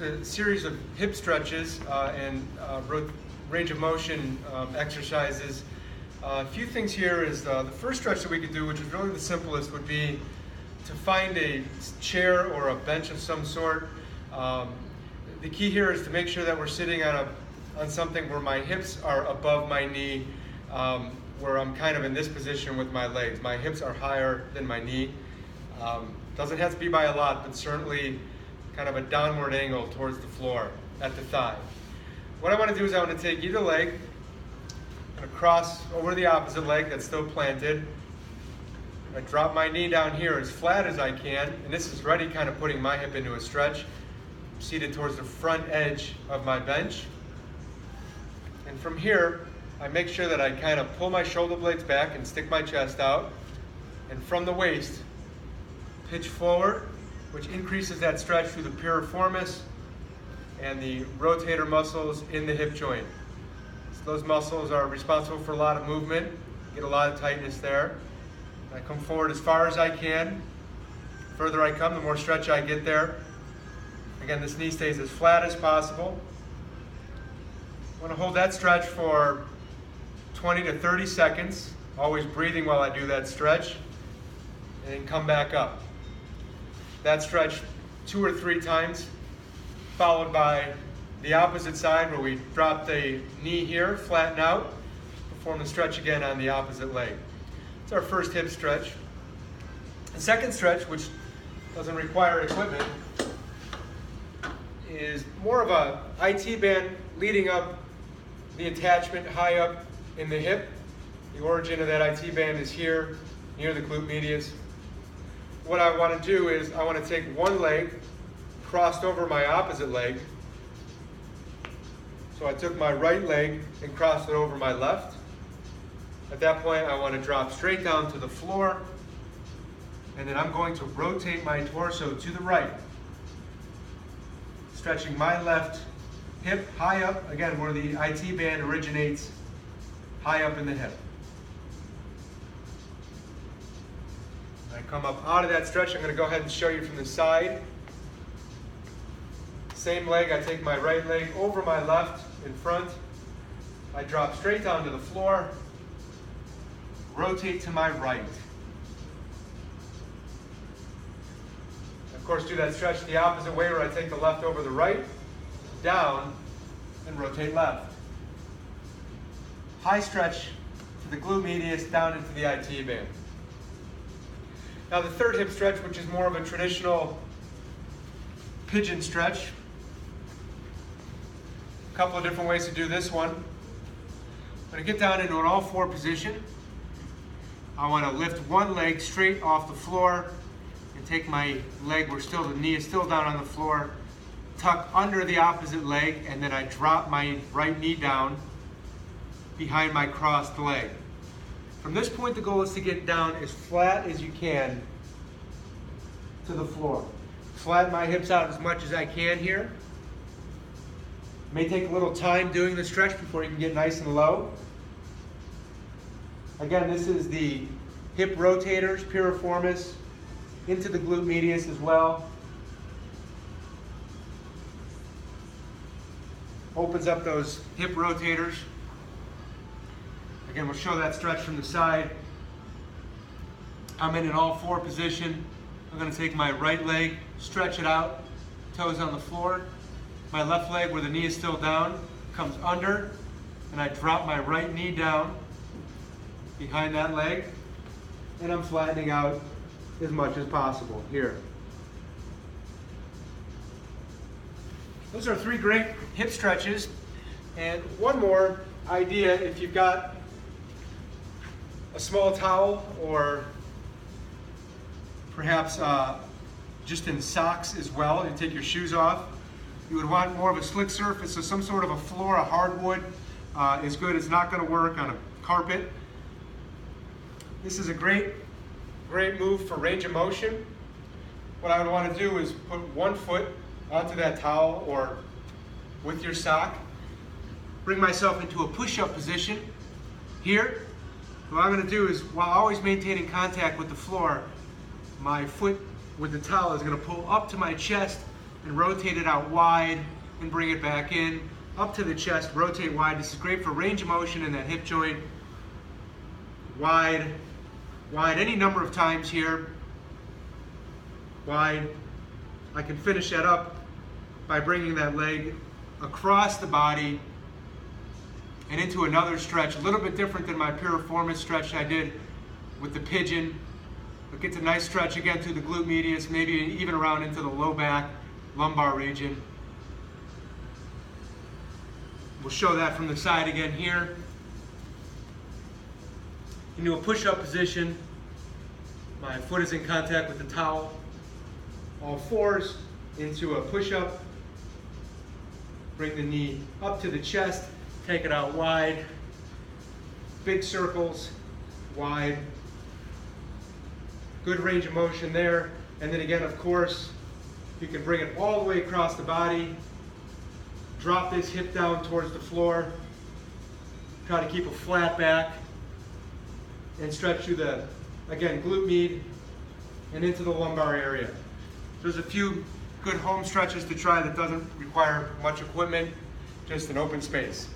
A series of hip stretches and range of motion exercises. A few things here is the first stretch that we could do, which is really the simplest, would be to find a chair or a bench of some sort. The key here is to make sure that we're sitting on something where my hips are above my knee, where I'm kind of in this position with my legs. My hips are higher than my knee. Doesn't have to be by a lot, but certainly kind of a downward angle towards the floor at the thigh. What I want to do is I want to take either leg and cross over the opposite leg that's still planted. I drop my knee down here as flat as I can, and this is already kind of putting my hip into a stretch. I'm seated towards the front edge of my bench. And from here, I make sure that I kind of pull my shoulder blades back and stick my chest out. And from the waist, pitch forward, which increases that stretch through the piriformis and the rotator muscles in the hip joint. So those muscles are responsible for a lot of movement, get a lot of tightness there. I come forward as far as I can. The further I come, the more stretch I get there. Again, this knee stays as flat as possible. I want to hold that stretch for 20 to 30 seconds, always breathing while I do that stretch, and then come back up. That stretch 2 or 3 times, followed by the opposite side where we drop the knee here, flatten out, perform the stretch again on the opposite leg. It's our first hip stretch. The second stretch, which doesn't require equipment, is more of a IT band leading up the attachment high up in the hip. The origin of that IT band is here, near the glute medius. What I want to do is I want to take one leg crossed over my opposite leg. So I took my right leg and crossed it over my left. At that point, I want to drop straight down to the floor, and then I'm going to rotate my torso to the right, stretching my left hip high up, again, where the IT band originates, high up in the hip. I come up out of that stretch. I'm going to go ahead and show you from the side. Same leg, I take my right leg over my left in front. I drop straight down to the floor, rotate to my right. Of course, do that stretch the opposite way where I take the left over the right, down, and rotate left. High stretch to the glute medius down into the IT band. Now the third hip stretch, which is more of a traditional pigeon stretch. A couple of different ways to do this one. I'm going to get down into an all-4 position. I want to lift one leg straight off the floor and take my leg where the knee is still down on the floor, tuck under the opposite leg, and then I drop my right knee down behind my crossed leg. From this point, the goal is to get down as flat as you can to the floor. Flatten my hips out as much as I can here. May take a little time doing the stretch before you can get nice and low. Again, this is the hip rotators, piriformis, into the glute medius as well. Opens up those hip rotators. Again, we'll show that stretch from the side. I'm in an all-4 position. I'm going to take my right leg, stretch it out, toes on the floor. My left leg, where the knee is still down, comes under, and I drop my right knee down behind that leg, and I'm flattening out as much as possible here. Those are 3 great hip stretches. And one more idea, if you've got a small towel or perhaps just in socks as well, you take your shoes off, you would want more of a slick surface, so some sort of a floor, a hardwood is good. It's not going to work on a carpet. This is a great move for range of motion. What I would want to do is put one foot onto that towel or with your sock, bring myself into a push-up position here. What I'm going to do is, while always maintaining contact with the floor, my foot with the towel is going to pull up to my chest and rotate it out wide and bring it back in. Up to the chest, rotate wide. This is great for range of motion in that hip joint. Wide, wide, any number of times here. Wide. I can finish that up by bringing that leg across the body and into another stretch, a little bit different than my piriformis stretch I did with the pigeon. It gets a nice stretch again through the glute medius, maybe even around into the low back, lumbar region. We'll show that from the side again here. Into a push-up position. My foot is in contact with the towel. All fours into a push-up. Bring the knee up to the chest. Take it out wide. Big circles, wide. Good range of motion there. And then again, of course, you can bring it all the way across the body. Drop this hip down towards the floor. Try to keep a flat back. And stretch through the, again, glute med and into the lumbar area. There's a few good home stretches to try that doesn't require much equipment, just an open space.